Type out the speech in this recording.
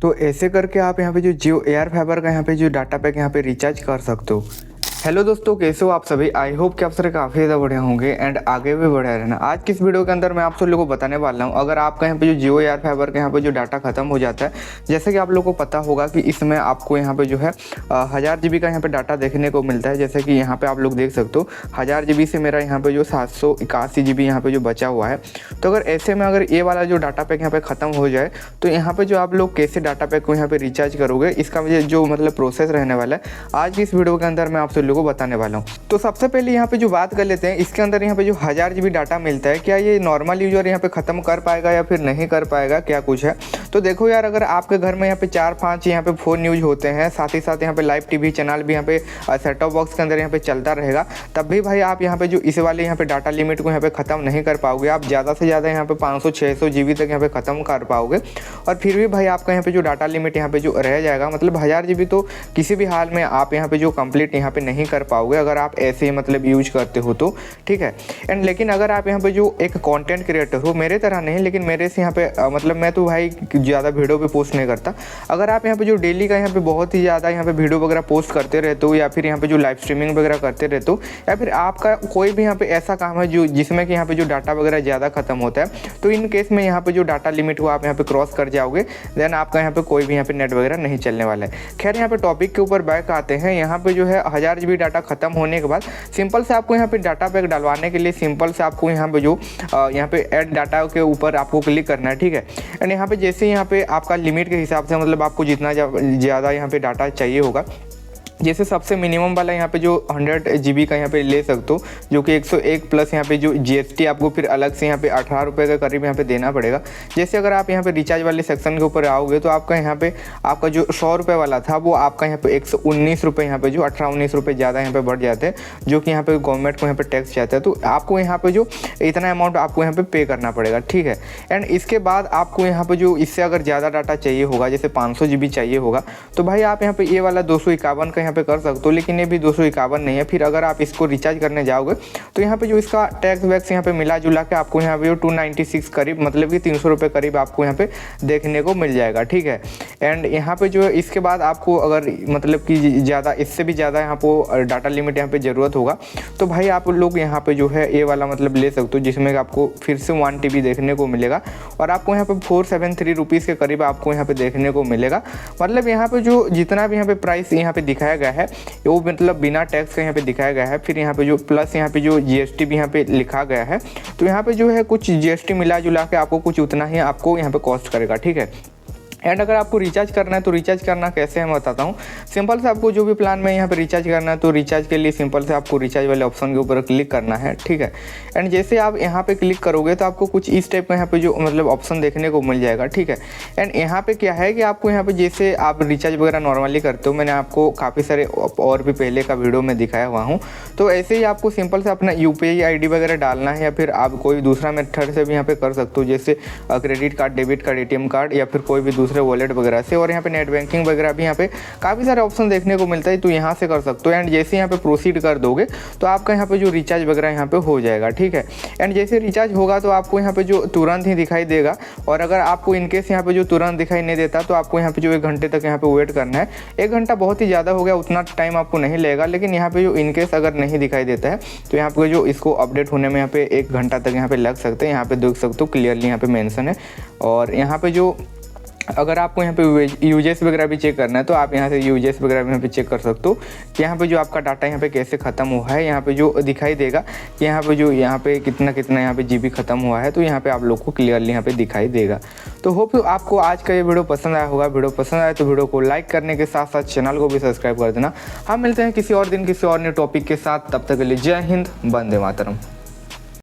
तो ऐसे करके आप यहाँ पे जो जियो एयर फाइबर का यहाँ पे जो डाटा पैक यहाँ पे रिचार्ज कर सकते हो। हेलो दोस्तों, कैसे हो आप सभी। आई होप कि आप सभी काफ़ी ज़्यादा बढ़िया होंगे एंड आगे भी बढ़िया रहना। आज की इस वीडियो के अंदर मैं आप सब लोगों को बताने वाला हूं, अगर आपका यहाँ पे जो जियो एयर फाइबर का यहाँ पे जो डाटा खत्म हो जाता है, जैसे कि आप लोगों को पता होगा कि इसमें आपको यहाँ पे जो है 1000 GB का यहाँ पे डाटा देखने को मिलता है। जैसे कि यहाँ पे आप लोग देख सकते हो 1000 GB से मेरा यहाँ पे जो 781 GB यहाँ पे जो बचा हुआ है। तो अगर ऐसे में अगर ये वाला जो डाटा पैक यहाँ पे ख़त्म हो जाए तो यहाँ पे जो आप लोग कैसे डाटा पैक को यहाँ पे रिचार्ज करोगे, इसका जो मतलब प्रोसेस रहने वाला है आज की इस वीडियो के अंदर मैं आप सब लोगों को बताने वाला हूँ। तो सबसे पहले यहाँ पे जो बात कर लेते हैं, इसके अंदर यहाँ पे जो 1000 GB डाटा मिलता है, क्या ये नॉर्मल यूजर यहाँ पे ख़त्म कर पाएगा या फिर नहीं कर पाएगा, क्या कुछ है। तो देखो यार, अगर आपके घर में यहाँ पे 4-5 यहाँ पे फ़ोन यूज होते हैं, साथ ही साथ यहाँ पे लाइव टीवी चैनल भी यहाँ पे सेट टॉप बॉक्स के अंदर यहाँ पे चलता रहेगा, तब भी भाई आप यहाँ पे जो इस वाले यहाँ पे डाटा लिमिट को यहाँ पे ख़त्म नहीं कर पाओगे। आप ज़्यादा से ज़्यादा यहाँ पे 500-600 GB तक यहाँ पे ख़त्म कर पाओगे और फिर भी भाई आपका यहाँ पे जो डाटा लिमिट यहाँ पे जो रह जाएगा, मतलब 1000 GB तो किसी भी हाल में आप यहाँ पे जो कंप्लीट यहाँ पे नहीं कर पाओगे अगर आप ऐसे मतलब यूज करते हो तो, ठीक है। एंड लेकिन अगर आप यहाँ पे जो एक कंटेंट क्रिएटर हो, मेरे तरह नहीं लेकिन मेरे से यहाँ पे मतलब मैं तो भाई ज़्यादा वीडियो पे पोस्ट नहीं करता, अगर आप यहाँ पे जो डेली का यहाँ पे बहुत ही ज़्यादा यहाँ पे वीडियो वगैरह पोस्ट करते रहते हो या फिर यहाँ पे जो लाइव स्ट्रीमिंग वगैरह करते रहते हो या फिर आपका कोई भी यहाँ पे ऐसा काम है जो जिसमें कि यहाँ पे जो डाटा वगैरह ज़्यादा खत्म होता है, तो इन केस में यहाँ पे जो डाटा लिमिट को आप यहाँ पे क्रॉस कर जाओगे, देन आपका यहाँ पे कोई भी यहाँ पे नेट वगैरह नहीं चलने वाला है। खैर, यहाँ पे टॉपिक के ऊपर बैक आते हैं। यहाँ पे जो है 1000 GB डाटा खत्म होने के बाद सिंपल से आपको यहाँ पे डाटा पैक डलवाने के लिए सिंपल से आपको यहाँ पे जो यहाँ पे ऐड डाटा के ऊपर आपको क्लिक करना है, ठीक है। एंड यहाँ पे जैसे यहाँ पे आपका लिमिट के हिसाब से मतलब आपको जितना ज़्यादा यहाँ पे डाटा चाहिए होगा, जैसे सबसे मिनिमम वाला यहाँ पे जो 100 GB का यहाँ पे ले सकते हो, जो कि 101 प्लस यहाँ पे जो GST आपको फिर अलग से यहाँ पे 18 रुपये के करीब यहाँ पे देना पड़ेगा। जैसे अगर आप यहाँ पे रिचार्ज वाले सेक्शन के ऊपर आओगे तो आपका यहाँ पे आपका जो 100 रुपये वाला था वो आपका यहाँ पे 119 रुपये यहाँ पे जो 18-19 रुपये ज़्यादा यहाँ पे बढ़ जाते हैं, जो कि यहाँ पे गवर्नमेंट को यहाँ पे टैक्स जाता है। तो आपको यहाँ पे जो इतना अमाउंट आपको यहाँ पे पे करना पड़ेगा, ठीक है। एंड इसके बाद आपको यहाँ पे जो इससे अगर ज़्यादा डाटा चाहिए होगा, जैसे 500 GB चाहिए होगा, तो भाई आप यहाँ पे ये वाला 251 का पे कर सकते हो, लेकिन ये भी 251 नहीं है। फिर अगर आप इसको रिचार्ज करने जाओगे तो यहाँ पे जो इसका टैक्स वैक्स यहाँ पे मिला जुला के आपको यहाँ पे जो 296 करीब मतलब कि 300 रुपये करीब आपको यहाँ पे देखने को मिल जाएगा, ठीक है। एंड यहाँ पे जो इसके बाद आपको अगर मतलब कि ज़्यादा इससे भी ज़्यादा यहाँ पे डाटा लिमिट यहाँ पे ज़रूरत होगा तो भाई आप लोग यहाँ पे जो है ये वाला मतलब ले सकते हो, जिसमें आपको फिर से 1 TB देखने को मिलेगा और आपको यहाँ पे 473 रुपीज़ के करीब आपको यहाँ पे देखने को मिलेगा। मतलब यहाँ पे जो जितना भी यहाँ पे प्राइस यहाँ पे दिखाया गया है वो मतलब बिना टैक्स का यहाँ पे दिखाया गया है। फिर यहाँ पे जो प्लस यहाँ पे जो GST भी यहाँ पे लिखा गया है, तो यहाँ पे जो है कुछ GST मिला जुला के आपको कुछ उतना ही आपको यहाँ पे कॉस्ट करेगा, ठीक है। एंड अगर आपको रिचार्ज करना है तो रिचार्ज करना कैसे है मैं बताता हूँ। सिंपल से आपको जो भी प्लान में यहाँ पे रिचार्ज करना है तो रिचार्ज के लिए सिंपल से आपको रिचार्ज वाले ऑप्शन के ऊपर क्लिक करना है, ठीक है। एंड जैसे आप यहाँ पे क्लिक करोगे तो आपको कुछ इस टाइप का यहाँ पे जो मतलब ऑप्शन देखने को मिल जाएगा, ठीक है। एंड यहाँ पे क्या है कि आपको यहाँ पे जैसे आप रिचार्ज वगैरह नॉर्मली करते हो, मैंने आपको काफ़ी सारे और भी पहले का वीडियो में दिखाया हुआ हूँ, तो ऐसे ही आपको सिंपल से अपना UPI ID वगैरह डालना है या फिर आप कोई दूसरा मेथड से भी यहाँ पे कर सकते हो, जैसे credit card, debit card, ATM card या फिर कोई भी दूसरे वॉलेट वगैरह से। और यहाँ पे नेट बैंकिंग वगैरह भी यहाँ पे काफ़ी सारे ऑप्शन देखने को मिलता है, तो यहाँ से कर सकते हो। एंड जैसे यहाँ पे प्रोसीड कर दोगे तो आपका यहाँ पे जो रिचार्ज वगैरह यहाँ पे हो जाएगा, ठीक है। एंड जैसे रिचार्ज होगा तो आपको यहाँ पे जो तुरंत ही दिखाई देगा, और अगर आपको इनकेस यहाँ पे जो तुरंत दिखाई नहीं देता तो आपको यहाँ पे जो 1 घंटे तक यहाँ पे वेट करना है। 1 घंटा बहुत ही ज़्यादा हो गया, उतना टाइम आपको नहीं लगेगा, लेकिन यहाँ पे जो इनकेस अगर नहीं दिखाई देता है तो यहाँ पे जो इसको अपडेट होने में यहाँ पे 1 घंटा तक यहाँ पे लग सकते हैं। यहाँ पे देख सकते हो क्लियरली यहाँ पे मेंशन है। और यहाँ पे जो अगर आपको यहाँ पे यूजेस वगैरह भी चेक करना है तो आप यहाँ से यूजेस वगैरह भी यहाँ पे चेक कर सकते हो कि यहाँ पे जो आपका डाटा यहाँ पे कैसे ख़त्म हुआ है। यहाँ पे जो दिखाई देगा कि यहाँ पे जो यहाँ पे कितना यहाँ पे GB ख़त्म हुआ है, तो यहाँ पे आप लोग को क्लियरली यहाँ पे दिखाई देगा। तो होप आपको आज का ये वीडियो पसंद आया होगा। वीडियो पसंद आया तो वीडियो को लाइक करने के साथ साथ चैनल को भी सब्सक्राइब कर देना। हम मिलते हैं किसी और दिन किसी और नए टॉपिक के साथ, तब तक के लिए जय हिंद, वंदे मातरम।